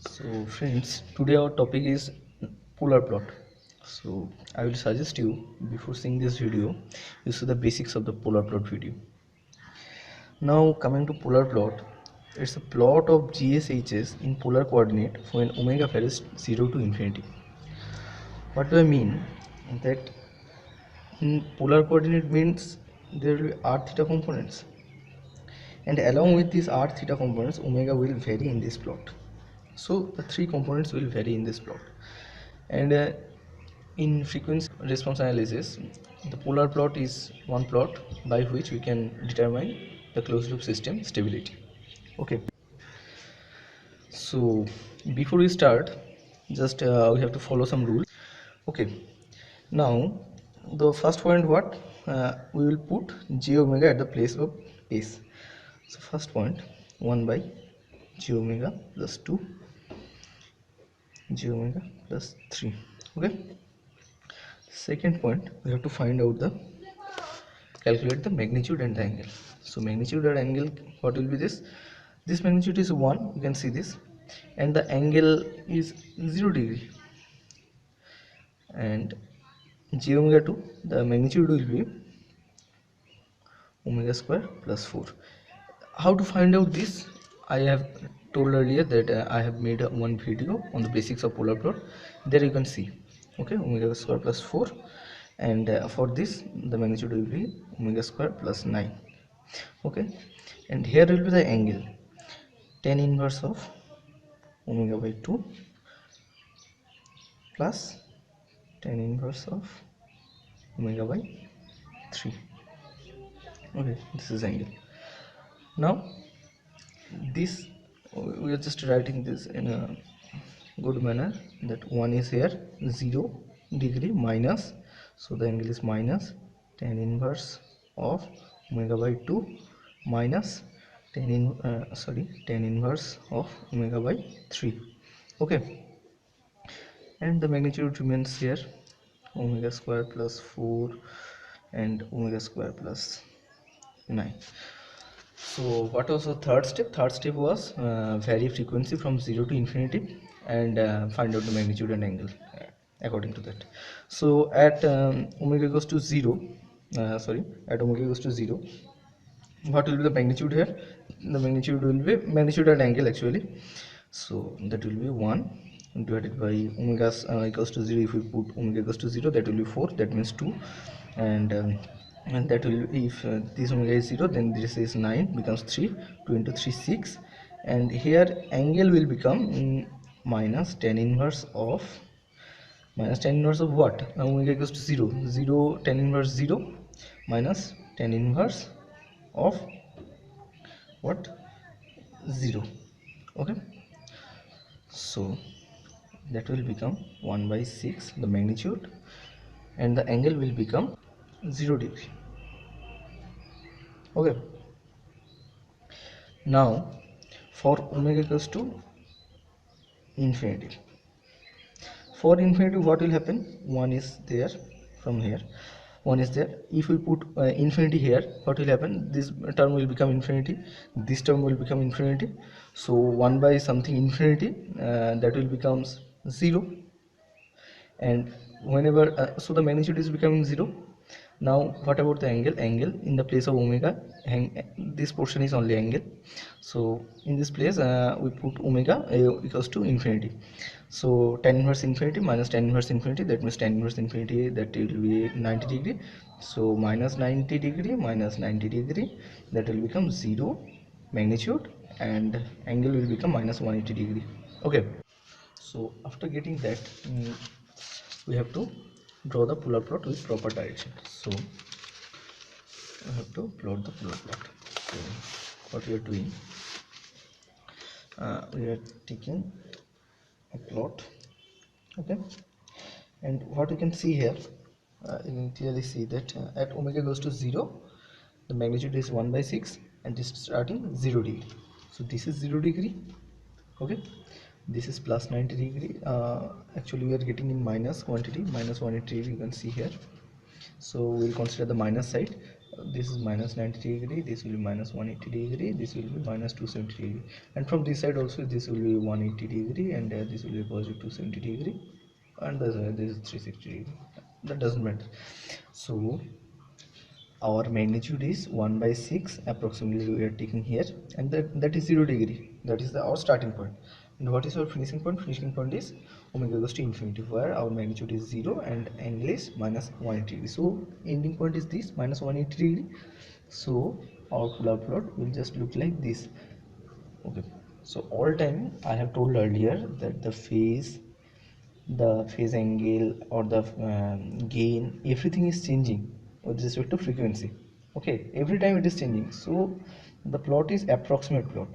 So friends, today our topic is polar plot. So I will suggest you before seeing this video, you see the basics of the polar plot video. Now coming to polar plot, it's a plot of GSHS in polar coordinate when omega varies 0 to infinity. What do I mean? That in polar coordinate means there will be r theta components, and along with these r theta components omega will vary in this plot. So the three components will vary in this plot. And in frequency response analysis, the polar plot is one plot by which we can determine the closed loop system stability. Okay, so before we start, just we have to follow some rules. Okay, now the first point, what we will put j omega at the place of s. So first point, 1 by j omega plus 2 j omega plus 3. Okay, second point, we have to find out the calculate the magnitude and the angle. So magnitude and angle, what will be this magnitude is 1, you can see this, and the angle is 0 degree, and j omega 2, the magnitude will be omega square plus 4. How to find out this? I have told earlier that I have made one video on the basics of polar plot. There you can see, okay, omega square plus 4, and for this the magnitude will be omega square plus 9. Okay, and here will be the angle, tan inverse of omega by 2 plus tan inverse of omega by 3. Okay, this is angle. Now this, we are just writing this in a good manner, that one is here 0 degree minus, so the angle is minus tan inverse of omega by 2 minus tan inverse of omega by 3. Okay, and the magnitude remains here omega square plus 4 and omega square plus 9. So what was the third step? Third step was vary frequency from 0 to infinity and find out the magnitude and angle according to that. So at omega goes to 0, at omega goes to 0, what will be the magnitude here? The magnitude will be magnitude and angle actually. So that will be 1 divided by omega equals to 0. If we put omega equals to 0, that will be 4, that means 2, and that will, if this omega is 0, then this is 9, becomes 3, 2 into 3 6, and here angle will become minus tan inverse of what? Omega equals to 0, 0 tan inverse 0 minus tan inverse of what? 0. Okay, so that will become 1 by 6 the magnitude, and the angle will become 0 degree. Okay, now for omega equals to infinity, for infinity what will happen? 1 is there, from here 1 is there. If we put infinity here, what will happen? This term will become infinity, this term will become infinity, so 1 by something infinity, that will becomes 0, and whenever so the magnitude is becoming 0. Now what about the angle? Angle, in the place of omega, this portion is only angle, so in this place we put omega equals to infinity. So tan inverse infinity minus tan inverse infinity, that means tan inverse infinity, that will be 90 degree, so minus 90 degree minus 90 degree, that will become 0 magnitude, and angle will become minus 180 degree. Okay, so after getting that, we have to draw the polar plot with proper direction. So we have to plot the polar plot. So what we are doing, we are taking a plot. Okay, and what you can see here, you can clearly see that at omega goes to 0, the magnitude is 1 by 6, and this is starting 0 degree. So this is 0 degree. Okay, this is plus 90 degree. Actually we are getting in minus quantity, minus 180 degree, you can see here, so we'll consider the minus side. this is minus 90 degree, this will be minus 180 degree, this will be minus 270 degree, and from this side also this will be 180 degree, and this will be positive 270 degree, and this is 360 degree. That doesn't matter. So our magnitude is 1 by 6 approximately we are taking here, and that is 0 degree. That is our starting point. And what is our finishing point? Finishing point is omega goes to infinity, where our magnitude is 0 and angle is minus 180 degree. So ending point is this minus 180 degree. So our polar plot will just look like this. Okay, so all time I have told earlier that the phase angle or the gain, everything is changing with respect to frequency. Okay, every time it is changing. So the plot is approximate plot.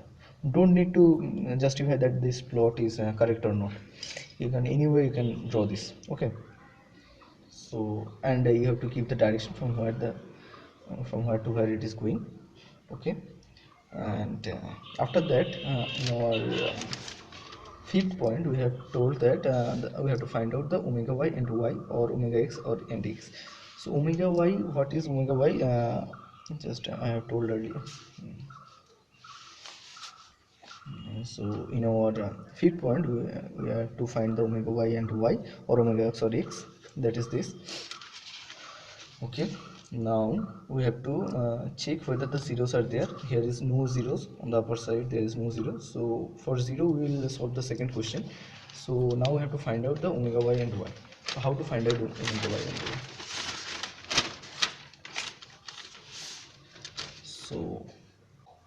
Don't need to justify that this plot is correct or not. You can anyway you can draw this. Okay, so and you have to keep the direction from from where to where it is going. Okay, and after that in our fifth point we have told that we have to find out the omega y and y, or omega x or and x. So omega y, what is omega y? Just I have told earlier. So in our fifth point we have to find the omega y and y, or omega x or x, that is this. Okay, now we have to check whether the zeros are there. Here is no zeros on the upper side, there is no zero. So for zero we will solve the second question. So now we have to find out the omega y and y. So how to find out omega y and y? So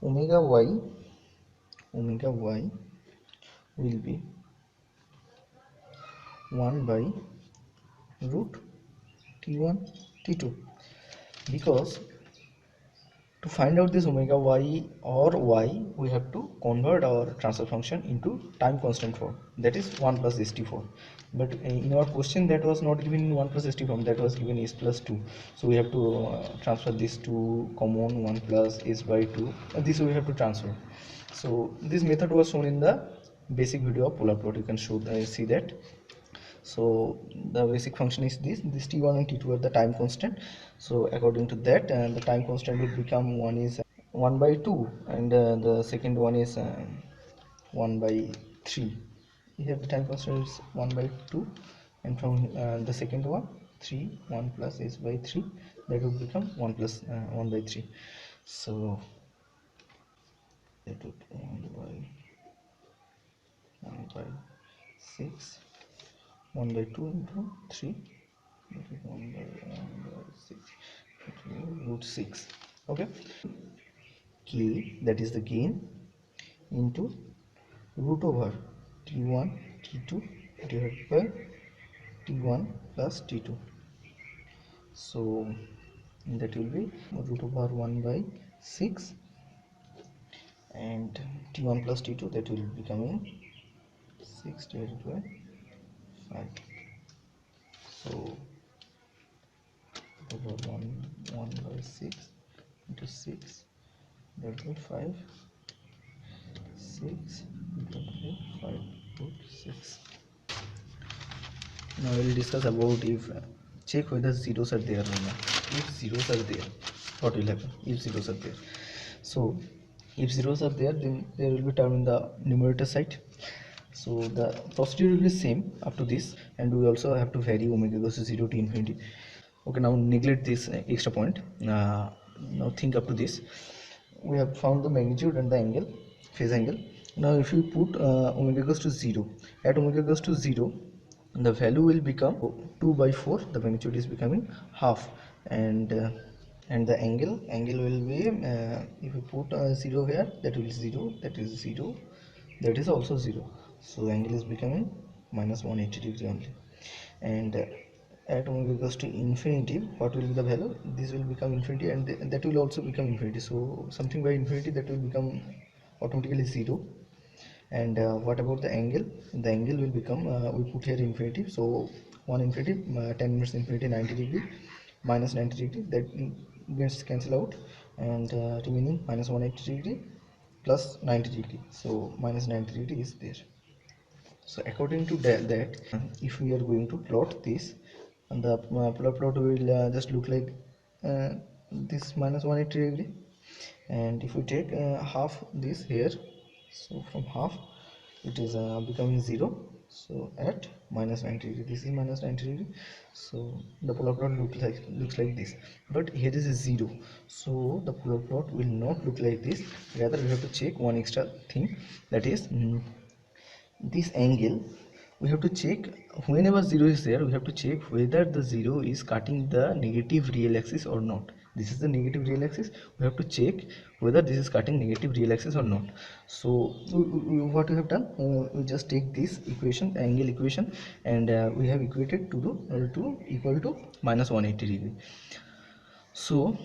omega y will be 1 by root t1 t2, because to find out this omega y or y, we have to convert our transfer function into time constant form, that is 1 plus st form. But in our question that was not given in 1 plus st form, that was given s plus 2. So we have to transfer this to common 1 plus s by 2. This we have to transfer. So this method was shown in the basic video of polar plot. You can see that. So the basic function is this t1 and t2 are the time constant. So according to that, the time constant will become 1 is 1 by 2, and the second one is 1 by 3. Here the time constant is 1 by 2, and from the second one 3, 1 plus is by 3, that would become 1 plus 1 by 3. So that would 1 by 6, 1 by 2 into 3, that is 1 by 6, root 6. Okay, k, that is the gain, into root over t1 t2 divided by t1 plus t2. So that will be root over 1 by 6, and t1 plus t2, that will be becoming 6 divided by 5. So over 1 by 6 into 6, that will be 5, 6 divided by 5 root 6. Now we will discuss about if check whether zeros are there or not. If zeros are there, what will happen if zeros are there? So if zeros are there, then there will be term in the numerator side. So the procedure will be same up to this, and we also have to vary omega goes to 0 to infinity. Okay, now neglect this extra point. Now think up to this. We have found the magnitude and the angle, phase angle. Now if you put omega goes to 0, at omega goes to 0, the value will become 2 by 4, the magnitude is becoming half, and the angle will be if you put 0 here, that will be 0, that is 0, that is also 0. So angle is becoming minus 180 degree only. And at omega goes to infinity, what will be the value? This will become infinity, and that will also become infinity. So something by infinity, that will become automatically 0. And what about the angle? The angle will become we put here infinity, so 1 infinity 10 minus infinity 90 degree minus 90 degree, that gets cancel out, and remaining minus 180 degree plus 90 degree, so minus 90 degree is there. So according to that if we are going to plot this, and the polar plot will just look like this minus 180 degree, and if we take half this here, so from half it is becoming 0. So at minus 90 degree, this is minus 90 degree, so the polar plot looks like this. But here is a 0, so the polar plot will not look like this. Rather, we have to check one extra thing, that is this angle. We have to check, whenever 0 is there, we have to check whether the 0 is cutting the negative real axis or not. This is the negative real axis. We have to check whether this is cutting negative real axis or not. So what we have done, we just take this equation, angle equation, and we have equated to equal to minus 180 degree. So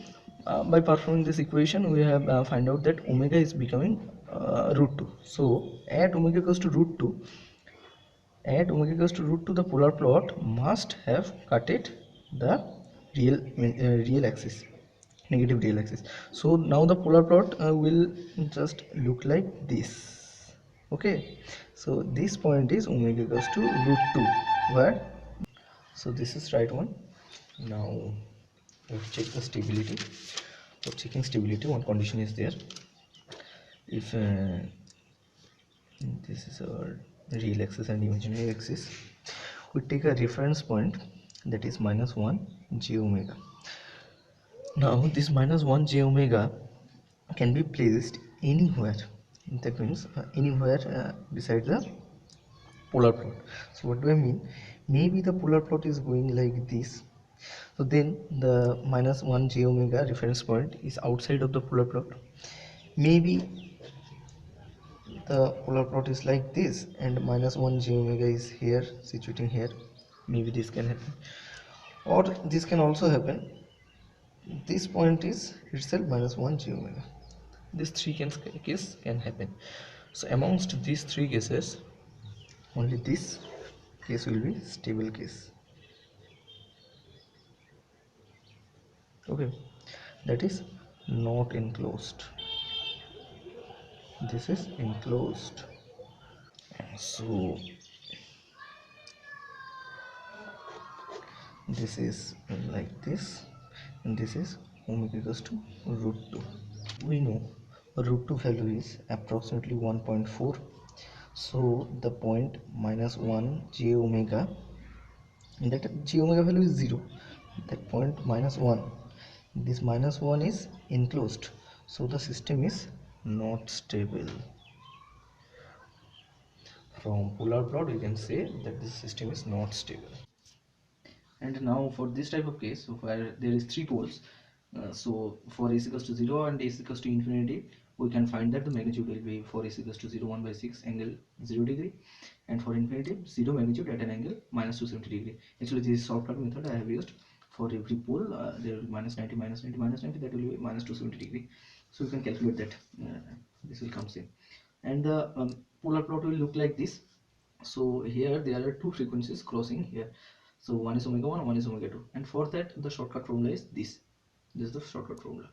by performing this equation, we have find out that omega is becoming root 2. So at omega equals to root 2, the polar plot must have cutted the real axis, negative real axis. So now the polar plot will just look like this. Okay, so this point is omega equals to root 2, where, so this is right one. Now let's check the stability. For checking stability, one condition is there. If this is our real axis and imaginary axis, we take a reference point, that is minus 1 j omega. Now this minus 1 j omega can be placed anywhere. That means anywhere beside the polar plot. So what do I mean? Maybe the polar plot is going like this, so then the minus 1 j omega reference point is outside of the polar plot. Maybe the polar plot is like this and minus 1 j omega is here, situating here. Maybe this can happen, or this can also happen, this point is itself minus 1 j omega. These three cases can happen. So amongst these three cases, only this case will be stable case. Okay, that is not enclosed, this is enclosed. So this is like this, and this is omega equals to root 2. We know root 2 value is approximately 1.4. So the point minus 1 j omega, that j omega value is 0, that point minus 1, this minus 1 is enclosed, so the system is not stable. From polar plot we can say that this system is not stable. And now for this type of case, so where there is three poles, so for a is equals to 0 and a is equals to infinity, we can find that the magnitude will be for a is equals to 0 1 by 6 angle 0 degree, and for infinity 0 magnitude at an angle minus 270 degree. Actually this is shortcut method I have used. For every pole there will be minus 90 minus 90 minus 90, that will be minus 270 degree. So you can calculate that, this will come in, and the polar plot will look like this. So here there are two frequencies crossing here, so one is omega 1, one is omega 2, and for that the shortcut formula is this is the shortcut formula.